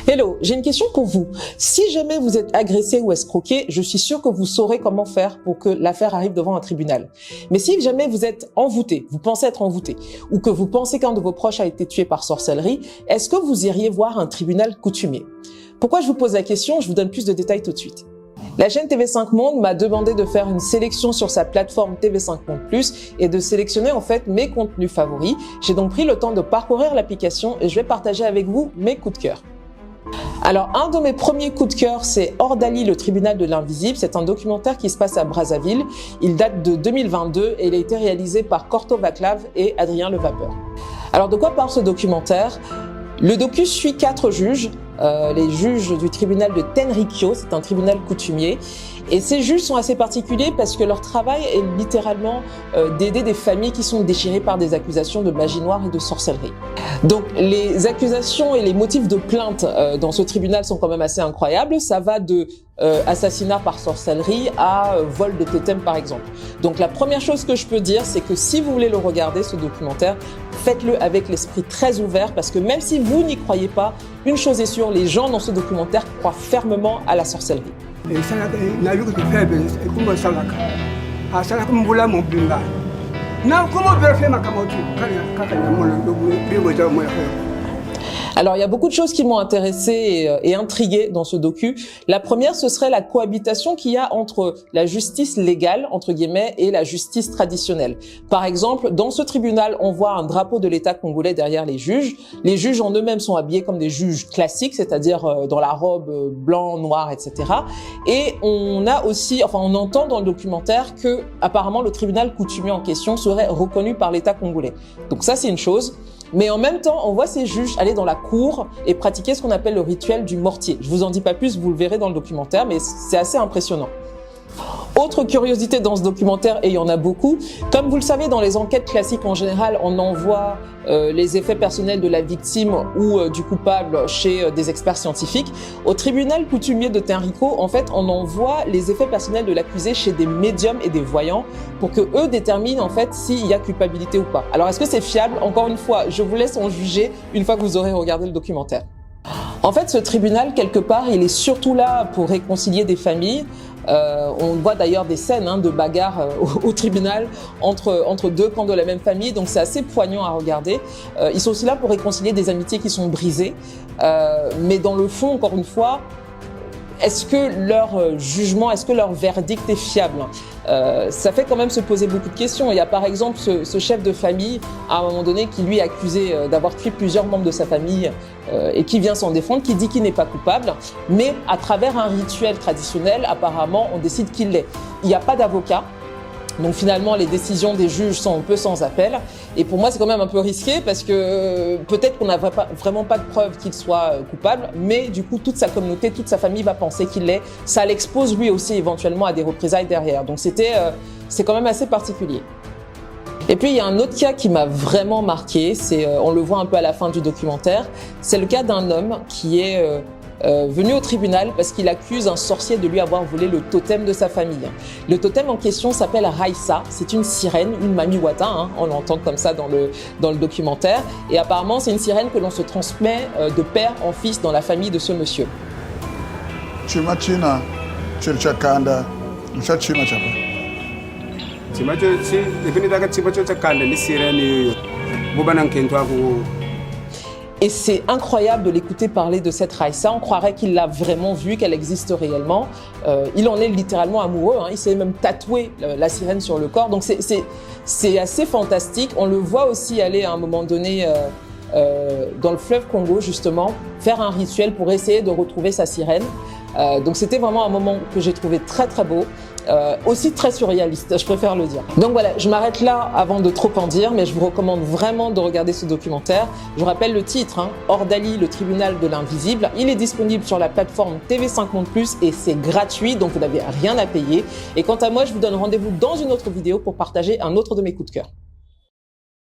Hello, j'ai une question pour vous. Si jamais vous êtes agressé ou escroqué, je suis sûr que vous saurez comment faire pour que l'affaire arrive devant un tribunal. Mais si jamais vous êtes envoûté, vous pensez être envoûté, ou que vous pensez qu'un de vos proches a été tué par sorcellerie, est-ce que vous iriez voir un tribunal coutumier? Pourquoi je vous pose la question? Je vous donne plus de détails tout de suite. La chaîne TV5 Monde m'a demandé de faire une sélection sur sa plateforme TV5 Monde Plus et de sélectionner en fait mes contenus favoris. J'ai donc pris le temps de parcourir l'application et je vais partager avec vous mes coups de cœur. Alors, un de mes premiers coups de cœur, c'est Ordali, le tribunal de l'invisible. C'est un documentaire qui se passe à Brazzaville. Il date de 2022 et il a été réalisé par Korto Vaclav et Adrien Levapeur. Alors, de quoi parle ce documentaire? Le docu suit 4 juges, les juges du tribunal de Tenrikyo, c'est un tribunal coutumier. Et ces juges sont assez particuliers parce que leur travail est littéralement d'aider des familles qui sont déchirées par des accusations de magie noire et de sorcellerie. Donc les accusations et les motifs de plainte dans ce tribunal sont quand même assez incroyables. Ça va de assassinat par sorcellerie à vol de totem par exemple. Donc la première chose que je peux dire, c'est que si vous voulez le regarder, ce documentaire, faites-le avec l'esprit très ouvert parce que même si vous n'y croyez pas, une chose est sûre, les gens dans ce documentaire croient fermement à la sorcellerie. Alors, il y a beaucoup de choses qui m'ont intéressée et intriguée dans ce docu. La première, ce serait la cohabitation qu'il y a entre la justice légale, entre guillemets, et la justice traditionnelle. Par exemple, dans ce tribunal, on voit un drapeau de l'État congolais derrière les juges. Les juges en eux-mêmes sont habillés comme des juges classiques, c'est-à-dire dans la robe blanc, noir, etc. Et on a aussi, enfin, on entend dans le documentaire que, apparemment, le tribunal coutumier en question serait reconnu par l'État congolais. Donc ça, c'est une chose. Mais en même temps, on voit ces juges aller dans la cour et pratiquer ce qu'on appelle le rituel du mortier. Je vous en dis pas plus, vous le verrez dans le documentaire, mais c'est assez impressionnant. Autre curiosité dans ce documentaire, et il y en a beaucoup, comme vous le savez, dans les enquêtes classiques en général, on envoie les effets personnels de la victime ou du coupable chez des experts scientifiques. Au tribunal coutumier de Tenrikyo, en fait, on envoie les effets personnels de l'accusé chez des médiums et des voyants pour que eux déterminent en fait s'il y a culpabilité ou pas. Alors est-ce que c'est fiable? Encore une fois, je vous laisse en juger une fois que vous aurez regardé le documentaire. En fait, ce tribunal, quelque part, il est surtout là pour réconcilier des familles. On voit d'ailleurs des scènes de bagarre au tribunal entre deux camps de la même famille, donc c'est assez poignant à regarder. Ils sont aussi là pour réconcilier des amitiés qui sont brisées, mais dans le fond, encore une fois, est-ce que leur jugement, est-ce que leur verdict est fiable? Ça fait quand même se poser beaucoup de questions. Il y a par exemple ce chef de famille, à un moment donné, qui lui est accusé d'avoir tué plusieurs membres de sa famille et qui vient s'en défendre, qui dit qu'il n'est pas coupable, mais à travers un rituel traditionnel, apparemment, on décide qu'il l'est. Il n'y a pas d'avocat. Donc finalement, les décisions des juges sont un peu sans appel. Et pour moi, c'est quand même un peu risqué parce que peut-être qu'on n'a vraiment pas de preuve qu'il soit coupable, mais du coup, toute sa communauté, toute sa famille va penser qu'il l'est. Ça l'expose lui aussi éventuellement à des représailles derrière. Donc c'est quand même assez particulier. Et puis, il y a un autre cas qui m'a vraiment marqué. On le voit un peu à la fin du documentaire. C'est le cas d'un homme qui est venu au tribunal parce qu'il accuse un sorcier de lui avoir volé le totem de sa famille. Le totem en question s'appelle Raissa, c'est une sirène, une mamiwata, on l'entend comme ça dans le documentaire, et apparemment c'est une sirène que l'on se transmet de père en fils dans la famille de ce monsieur. Et c'est incroyable de l'écouter parler de cette Raissa. On croirait qu'il l'a vraiment vue, qu'elle existe réellement. Il en est littéralement amoureux. Il s'est même tatoué la sirène sur le corps. Donc c'est assez fantastique. On le voit aussi aller à un moment donné dans le fleuve Congo, justement, faire un rituel pour essayer de retrouver sa sirène. Donc c'était vraiment un moment que j'ai trouvé très très beau. Aussi très surréaliste, je préfère le dire. Donc voilà, je m'arrête là avant de trop en dire, mais je vous recommande vraiment de regarder ce documentaire. Je rappelle le titre, Ordali, le tribunal de l'invisible. Il est disponible sur la plateforme TV5 Monde Plus et c'est gratuit, donc vous n'avez rien à payer. Et quant à moi, je vous donne rendez-vous dans une autre vidéo pour partager un autre de mes coups de cœur.